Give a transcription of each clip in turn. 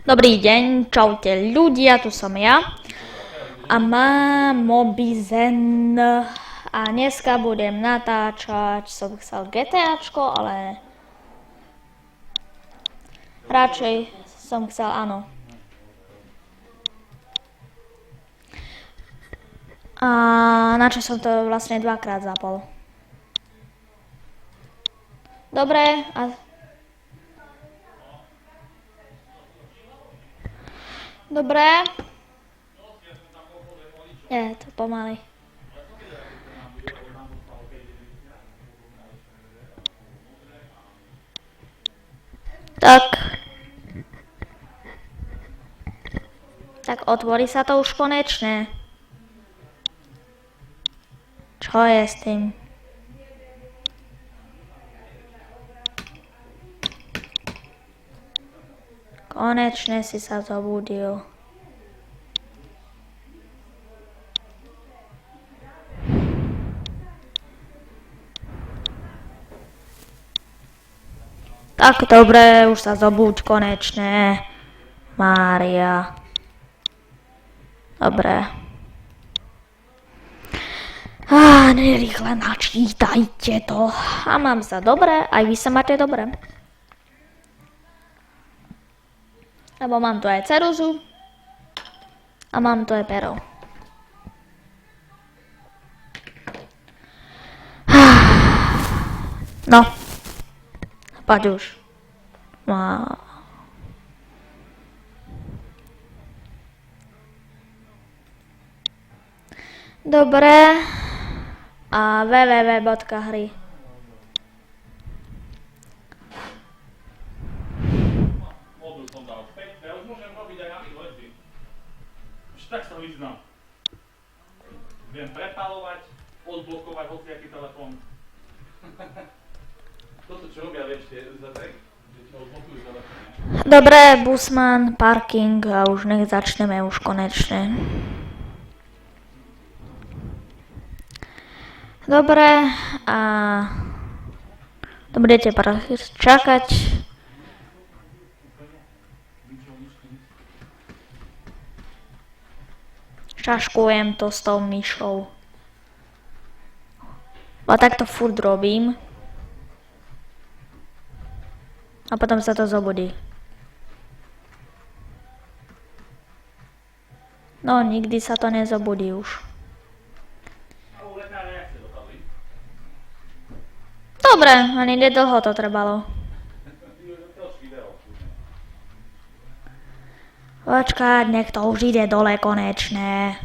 Dobrý deň, čaute ľudia, tu som ja a mám Mobizen a dneska budem natáčať, som chcel GTAčko, ale radšej som chcel, áno. A na čo som to vlastne dvakrát zapol. Dobre, Dobre. Je to pomaly. Tak otvorí sa to už konečne. Čo je s tým? Konečne si sa zobudil. Tak dobre, už sa zobuď konečne. Mária. Dobre. Nerýchle načítajte to. A mám sa dobre, aj vy sa máte dobre. Lebo mám tu aj ceruzu a mám tu aj pero. No, poď už. Dobre. A www.hry. Tak sa vyznám. Viem prepalovať, odblokovať hociaký telefón. Toto čo robia, vieš, za tak, že čo odblokujú telefón. Dobre, busman, parking a už nech začneme už konečne. Dobre, a to budete čakať. Šaškujem to s tou myšou. A tak to furt robím. A potom sa to zobudí. No, nikdy sa to nezobudí už. Dobre, ani nedlho to trebalo. Počkať, nech to už ide dole konečne.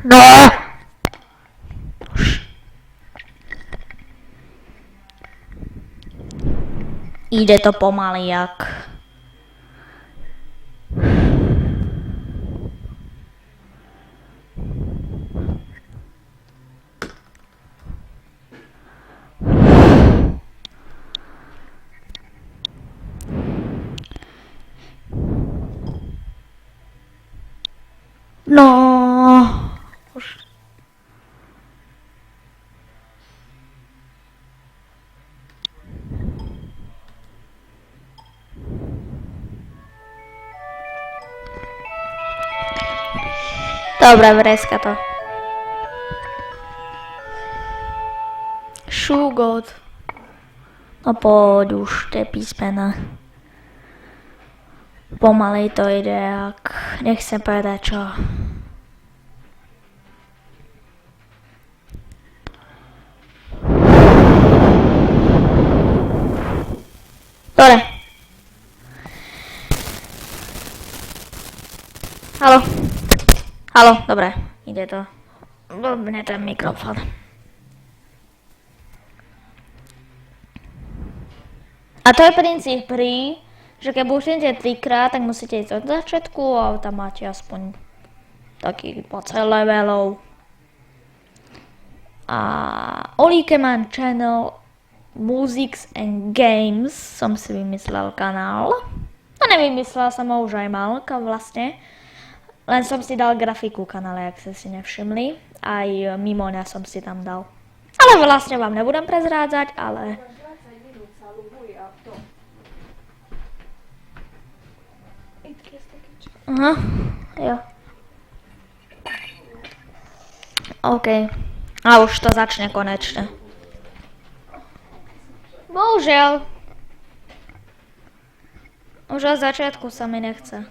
No! Ide to pomaly jak. No. Dobre, vreska to. Šugot. No poď už, tie písmena. Pomalej to ide, jak nechcem povedať čo. Dobre. Haló, dobre, ide to. Blbne ten mikrofón. A to je princíp hry, že keď budete 3-krát, tak musíte ísť od začiatku a tam máte aspoň takých 20 levelov. A Olikeman Channel Musics and Games som si vymyslel kanál. No nevymyslela som ho, už aj mal vlastne. Len som si dal grafiku kanále, ak ste si nevšimli. Aj Mimoňa som si tam dal. Ale vlastne vám nebudem prezrádzať, ale... Aha, jo. OK. A už to začne konečne. Bohužiaľ. Už od začiatku sa mi nechce.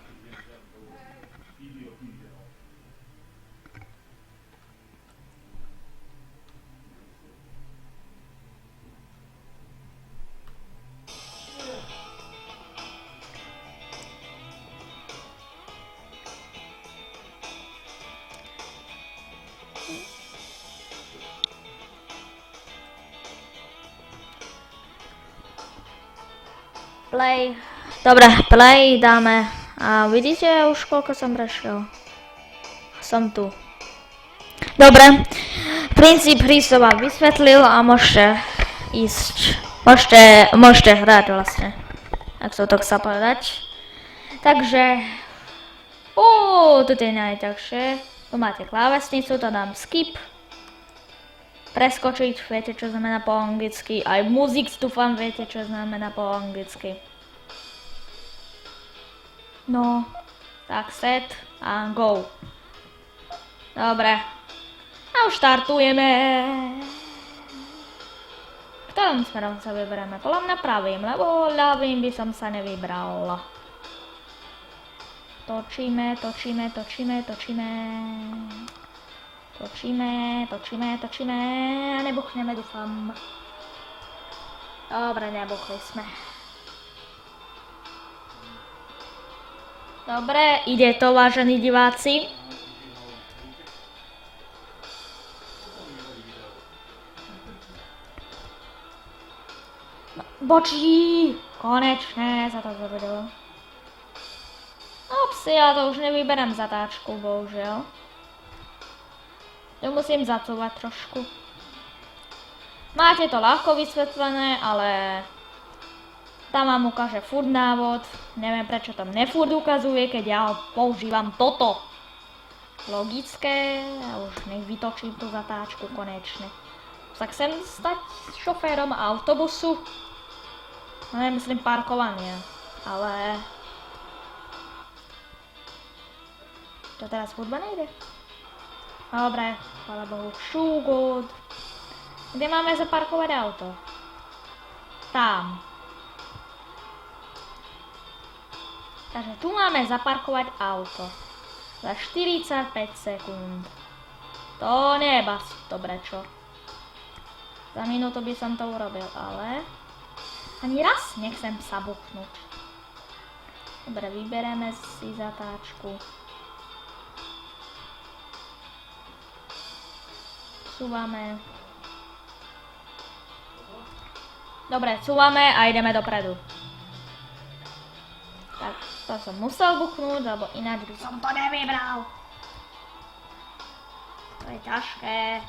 Play. Dobre, play dáme. A vidíte už koľko som prešiel? Som tu. Dobre. Princíp hry som vám vysvetlil a môžete ísť. Môžete hrať vlastne. Ak som to chcel povedať. Takže... tu je najťažšie. Tu máte klávesnicu, to dám skip. Preskočiť, viete čo znamená po anglicky. Aj muzik dúfam, viete čo znamená po anglicky. No, tak set a go. Dobre. A už štartujeme. Ktorým smerom sa vyberieme? Podľa mňa pravým, lebo ľavým by som sa nevybral. Točíme. Točíme a nebuchneme, dúfam. Dobre, nebuchli sme. Dobre, ide to, vážení diváci. Bočí! Konečne sa to zavedelo. Opsi, ja to už nevyberám zatáčku, bohužiaľ. To musím zacúvať trošku. Máte to ľahko vysvetlené, ale tam vám ukáže furt návod. Neviem prečo tam nefurt ukazuje, keď ja používam toto. Logické, a už nech vytočím tú zatáčku konečne. Tak chcem stať šoférom autobusu. No nemyslím parkovania, ale... To teraz hudba nejde? Dobre, chvála Bohu, šúgod. Kde máme zaparkovať auto? Tam. Takže tu máme zaparkovať auto. Za 45 sekúnd. To nie je bas, dobre čo. Za minútu by som to urobil, ale... Ani raz nechcem sa buchnúť. Dobre, vybereme si zatáčku. Cúvame. Dobre, cúvame a ideme dopredu. Tak, to som musel buchnúť, lebo ináč by som to nevybral. To je ťažké.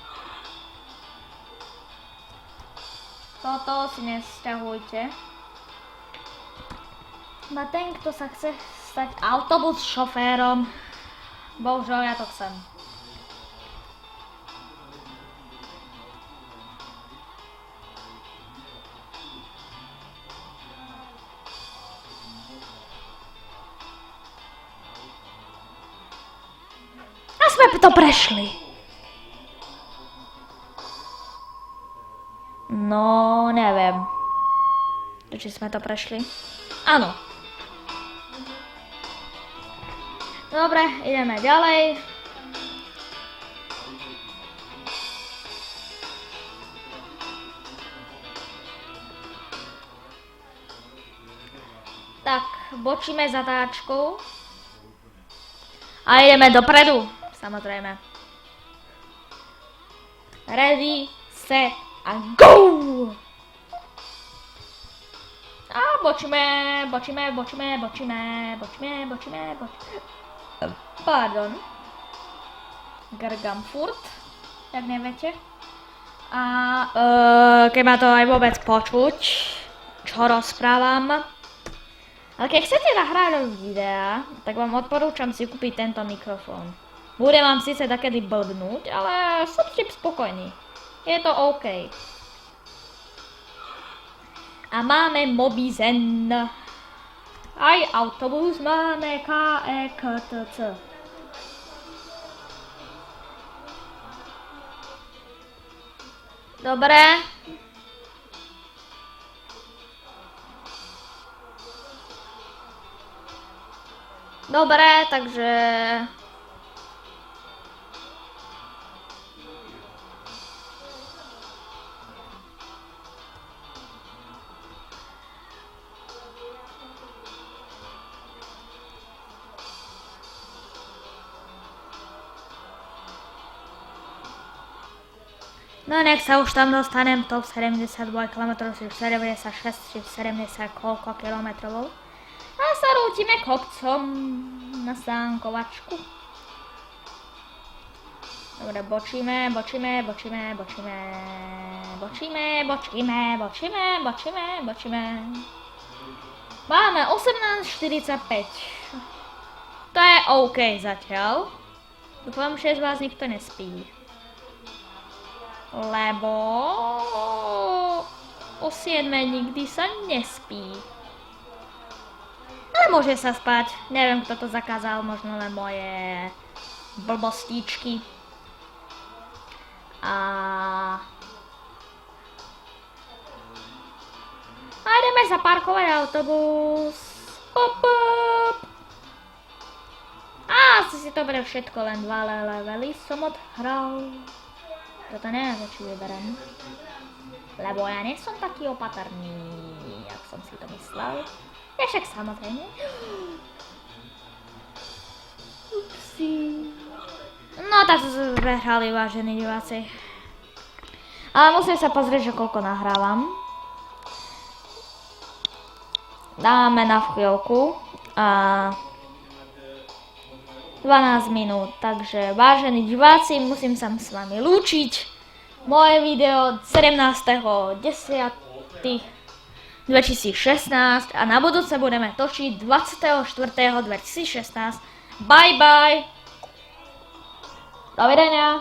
Toto si nesťahujte. Na ten, kto sa chce stať autobus šoférom, bohužiaľ ja to chcem. A sme to prešli. No, neviem. Či sme to prešli? Áno. Dobre, ideme ďalej. Tak, bočíme zatáčkou. A ideme dopredu, samozrejme. Ready, set a go! A bočíme. Pardon. Grgam furt, jak neviete. A keď ma to aj vôbec počuť, čo rozprávam. Ale keď chcete nahrávať videa, tak vám odporúčam si kúpiť tento mikrofón. Bude vám síce takedy blbnúť, ale som s tým spokojný. Je to OK. A máme Mobizen. Aj autobus máme KEKTC. Dobre. Dobre, takže... No nech sa už tam dostanem, top 72 km, 76, 70 koľko kilometrov. A sa rútime kopcom na stánkovačku. Dobre, bočíme. Máme 18:45. To je OK zatiaľ. Dúfam, že z vás nikto nespí. Lebo o 7 nikdy sa nespí. Ale môže sa spať. Neviem, kto to zakázal, možno len moje blbostíčky. A ideme zaparkovať autobus. Pop. A asi si to bude všetko, len 2 levely som odhral. Toto neviem, či vyberiem. Lebo ja nie som taký opatrný, jak som si to myslel. Ja však samozrejme. Upsi. No tak to prehrali, vážení diváci. Ale musím sa pozrieť, že koľko nahrávam. Dáme na chvíľku. A 12 minút, takže vážení diváci, musím sa s vami lúčiť. Moje video 17.10.2016 a na budúce budeme točiť 24.2016. Bye bye. Dovidenia.